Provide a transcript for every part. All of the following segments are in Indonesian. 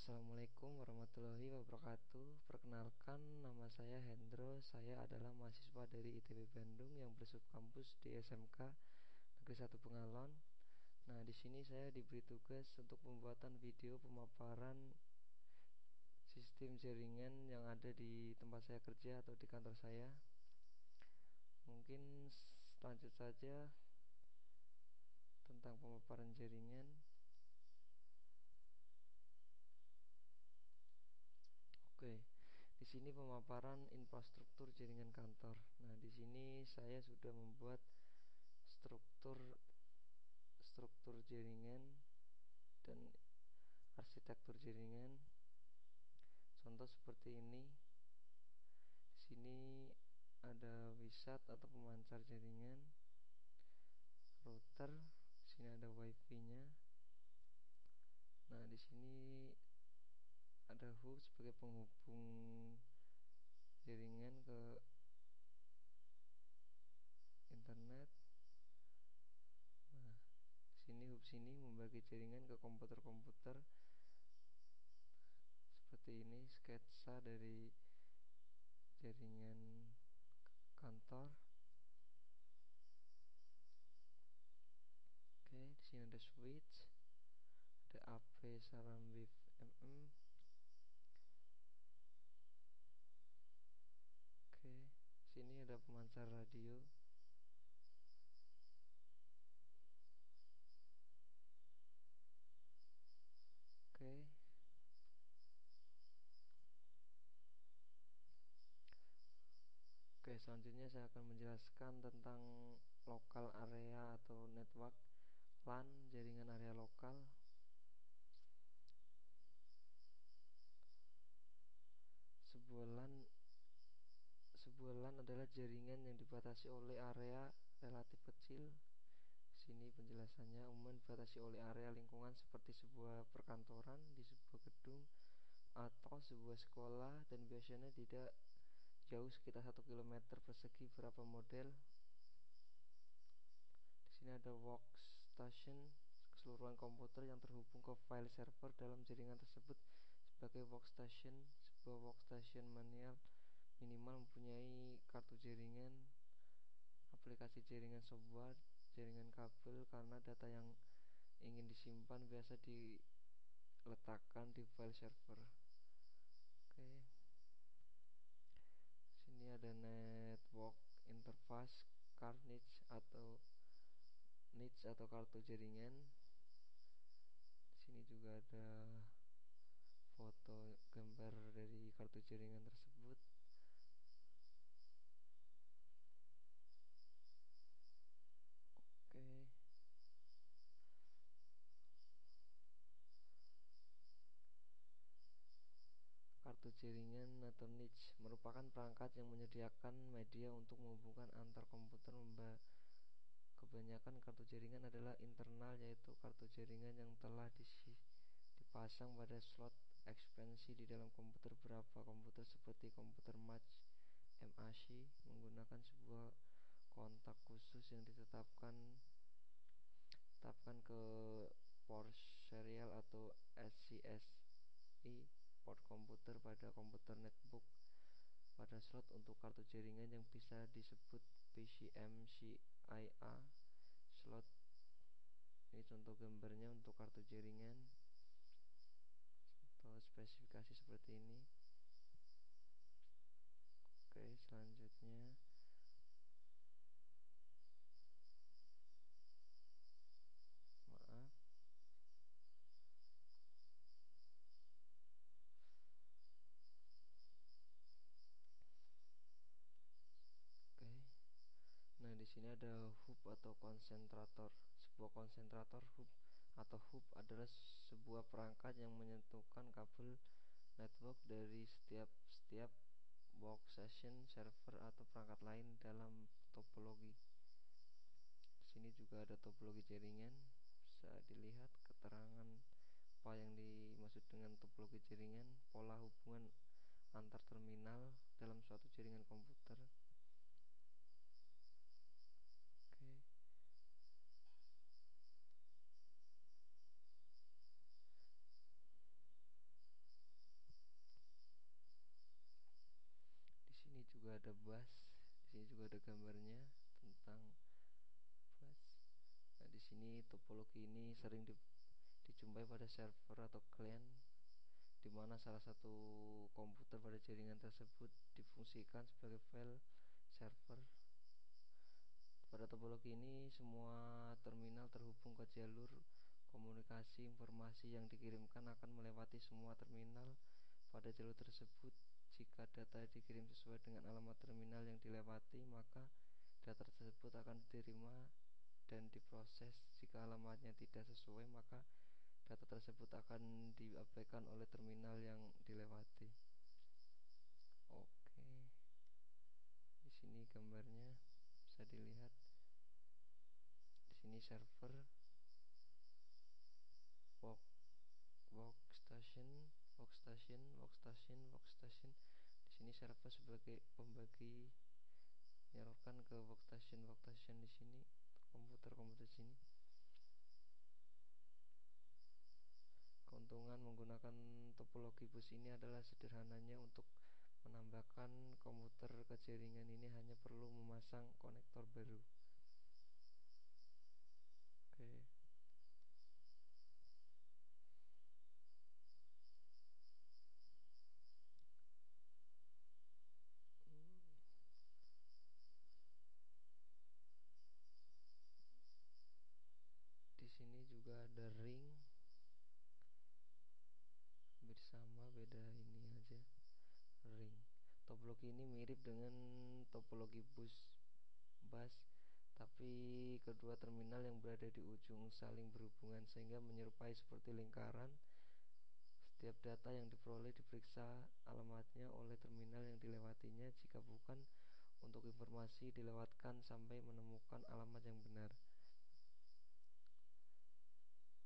Assalamualaikum warahmatullahi wabarakatuh. Perkenalkan, nama saya Hendro. Saya adalah mahasiswa dari ITB Bandung yang bersubkampus di SMK Negeri 1 Pengalon. Nah, di sini saya diberi tugas untuk pembuatan video pemaparan sistem jaringan yang ada di tempat saya kerja atau di kantor saya. Mungkin lanjut saja tentang pemaparan jaringan. Oke, di sini pemaparan infrastruktur jaringan kantor. Nah, di sini saya sudah membuat struktur struktur jaringan dan arsitektur jaringan. Contoh seperti ini. Di sini ada wisat atau pemancar jaringan, router. Di sini ada wifi-nya. Nah, di sini ada hub sebagai penghubung jaringan ke internet. Nah, sini hub sini membagi jaringan ke komputer-komputer. Seperti ini sketsa dari jaringan kantor. Oke, di sini ada switch, ada AP Saramwave MM. Oke, sini ada pemancar radio. Oke. Oke, selanjutnya saya akan menjelaskan tentang lokal area atau network LAN, jaringan area lokal. Sebuah LAN Sebuah LAN adalah jaringan yang dibatasi oleh area relatif kecil. Sini penjelasannya, umumnya dibatasi oleh area lingkungan seperti sebuah perkantoran, di sebuah gedung, atau sebuah sekolah, dan biasanya tidak jauh sekitar 1 km persegi. Berapa model? Di sini ada workstation, keseluruhan komputer yang terhubung ke file server dalam jaringan tersebut sebagai workstation. Sebuah workstation minimal mempunyai kartu jaringan, aplikasi jaringan software, jaringan kabel, karena data yang ingin disimpan biasa diletakkan di file server. Oke. Sini ada network interface card niche atau kartu jaringan. Sini juga ada foto gambar dari kartu jaringan tersebut. Oke. Kartu jaringan atau niche merupakan perangkat yang menyediakan media untuk menghubungkan antar komputer. Kebanyakan kartu jaringan adalah internal, yaitu kartu jaringan yang telah dipasang pada slot ekspansi di dalam komputer. Beberapa komputer seperti komputer MAC menggunakan sebuah kontak khusus yang ditetapkan ke port serial atau SCSI port komputer pada komputer netbook pada slot untuk kartu jaringan yang bisa disebut PCMCIA slot. Ini contoh gambarnya untuk kartu jaringan atau spesifikasi seperti ini. Oke, selanjutnya maaf. Oke. Nah, di sini ada hub atau konsentrator. Sebuah konsentrator hub adalah sebuah perangkat yang menyatukan kabel network dari setiap workstation, server, atau perangkat lain dalam topologi. Di sini juga ada topologi jaringan. Bisa dilihat keterangan apa yang dimaksud dengan topologi jaringan: pola hubungan antar terminal dalam suatu jaringan komputer. Oke. ada gambarnya tentang bus. Nah, di sini topologi ini sering dijumpai pada server atau client, di mana salah satu komputer pada jaringan tersebut difungsikan sebagai file server. Pada topologi ini, semua terminal terhubung ke jalur komunikasi. Informasi yang dikirimkan akan melewati semua terminal pada jalur tersebut. Jika data dikirim sesuai dengan alamat terminal yang dilewati, maka data tersebut akan diterima dan diproses. Jika alamatnya tidak sesuai, maka data tersebut akan diabaikan oleh terminal yang dilewati. Oke, di sini gambarnya bisa dilihat. Di sini server, workstation. Di sini server sebagai pembagi menyalurkan ke workstation di sini, komputer di sini. Keuntungan menggunakan topologi bus ini adalah sederhananya. Untuk menambahkan komputer ke jaringan ini hanya perlu memasang konektor baru. Oke. Di sini juga ada ring, hampir sama, beda ini aja, ring. Topologi ini mirip dengan topologi bus, tapi kedua terminal yang berada di ujung saling berhubungan sehingga menyerupai seperti lingkaran. Setiap data yang diperoleh diperiksa alamatnya oleh terminal yang dilewatinya. Jika bukan, untuk informasi dilewatkan sampai menemukan alamat yang benar.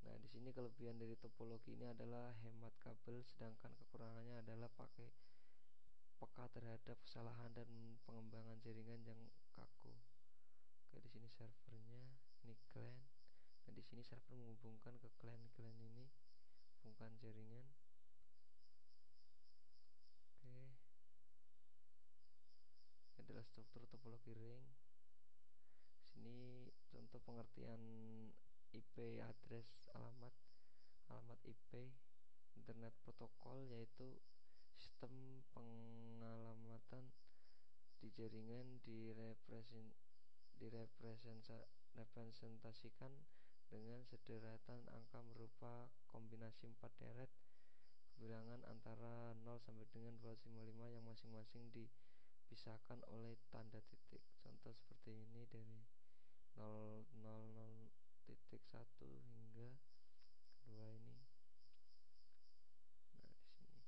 Nah, di sini kelebihan dari topologi ini adalah hemat kabel, sedangkan kekurangannya adalah peka terhadap kesalahan dan pengembangan jaringan yang kaku. Oke, di sini servernya, ini client. Nah, di sini server menghubungkan ke client ini, hubungkan jaringan. Oke, ini adalah struktur topologi ring. Sini contoh pengertian IP address, alamat IP Internet Protokol, yaitu sistem pengalamatan di jaringan direpresentasikan dengan sederetan angka berupa kombinasi 4 deret bilangan antara 0 sampai dengan 255 yang masing-masing dipisahkan oleh tanda titik. Contoh seperti ini dari 000.1 hingga 2 ini. Nah, di sini.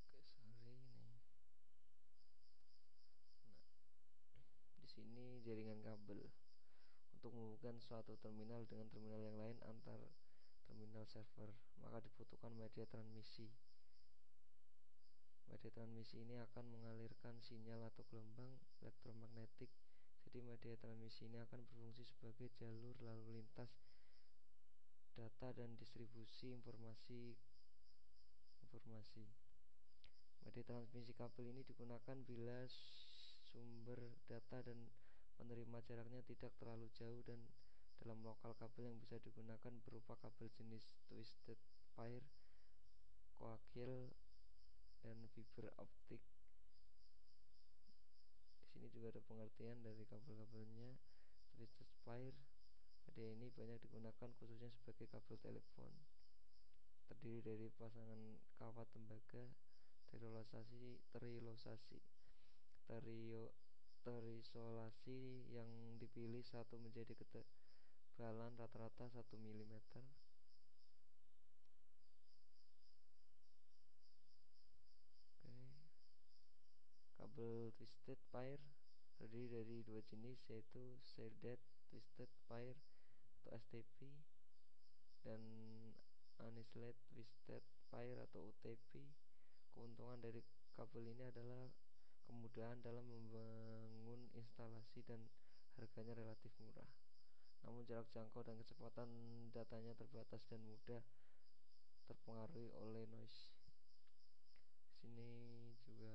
Oke, sorry ini. Nah, di sini jaringan kabel. Untuk menghubungkan suatu terminal dengan terminal yang lain antar terminal server, maka dibutuhkan media transmisi. Media transmisi ini akan mengalirkan sinyal atau gelombang elektromagnetik. Jadi media transmisi ini akan berfungsi sebagai jalur lalu lintas data dan distribusi informasi. Media transmisi kabel ini digunakan bila sumber data dan penerima jaraknya tidak terlalu jauh, dan dalam lokal kabel yang bisa digunakan berupa kabel jenis twisted pair, coaxial, dan fiber optik. Di sini juga ada pengertian dari kabel-kabelnya. Twisted pair, media ini banyak digunakan khususnya sebagai kabel telepon. Terdiri dari pasangan kawat tembaga terisolasi yang dipilih satu menjadi ketebalan rata-rata 1 mm. Oke. Kabel twisted pair terdiri dari dua jenis, yaitu shaded twisted pair atau STP dan unshaded twisted pair atau UTP. Keuntungan dari kabel ini adalah kemudahan dalam membangun instalasi dan harganya relatif murah. Namun jarak jangkau dan kecepatan datanya terbatas dan mudah terpengaruhi oleh noise. Di sini juga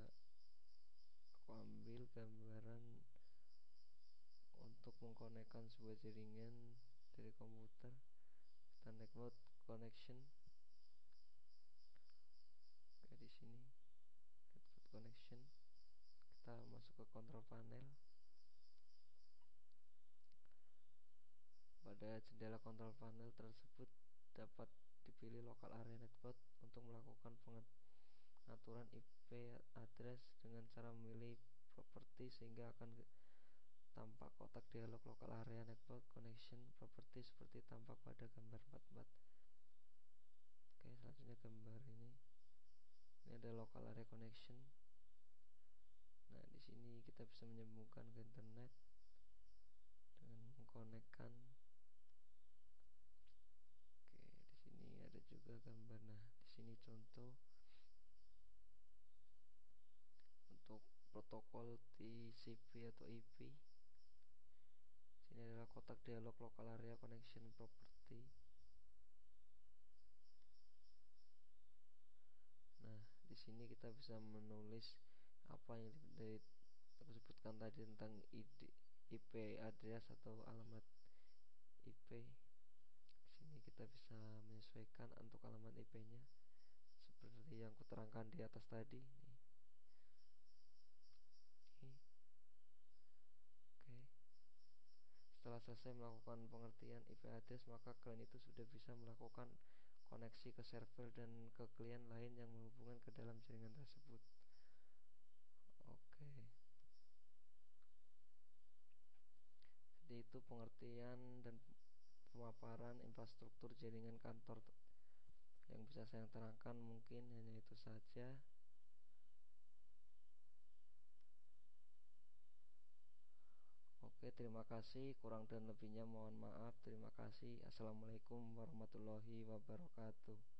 aku ambil gambaran untuk mengkonekkan sebuah jaringan dari komputer. Kita network connection. Oke, di sini network connection. Kita masuk ke control panel. Pada jendela control panel tersebut dapat dipilih local area network untuk melakukan pengaturan IP address dengan cara memilih properti sehingga akan tampak kotak dialog local area network connection property seperti tampak pada gambar 44. Oke, selanjutnya gambar ini ada local area connection. Nah, di sini kita bisa menyambungkan ke internet dengan mengkonekkan. Oke, di sini ada juga gambar. Nah, di sini contoh untuk protokol TCP atau IP. Sini adalah kotak dialog local area connection property. Nah, di sini kita bisa menulis apa yang aku sebutkan tadi tentang IP address atau alamat IP. Di sini kita bisa menyesuaikan untuk alamat IP-nya seperti yang kuterangkan di atas tadi. Nih. Oke. Setelah selesai melakukan pengertian IP address, maka klien itu sudah bisa melakukan koneksi ke server dan ke klien lain yang menghubungkan ke dalam jaringan tersebut. Oke. Jadi itu pengertian dan pemaparan infrastruktur jaringan kantor yang bisa saya terangkan, mungkin hanya itu saja. Oke, terima kasih. Kurang dan lebihnya mohon maaf. Terima kasih. Assalamualaikum warahmatullahi wabarakatuh.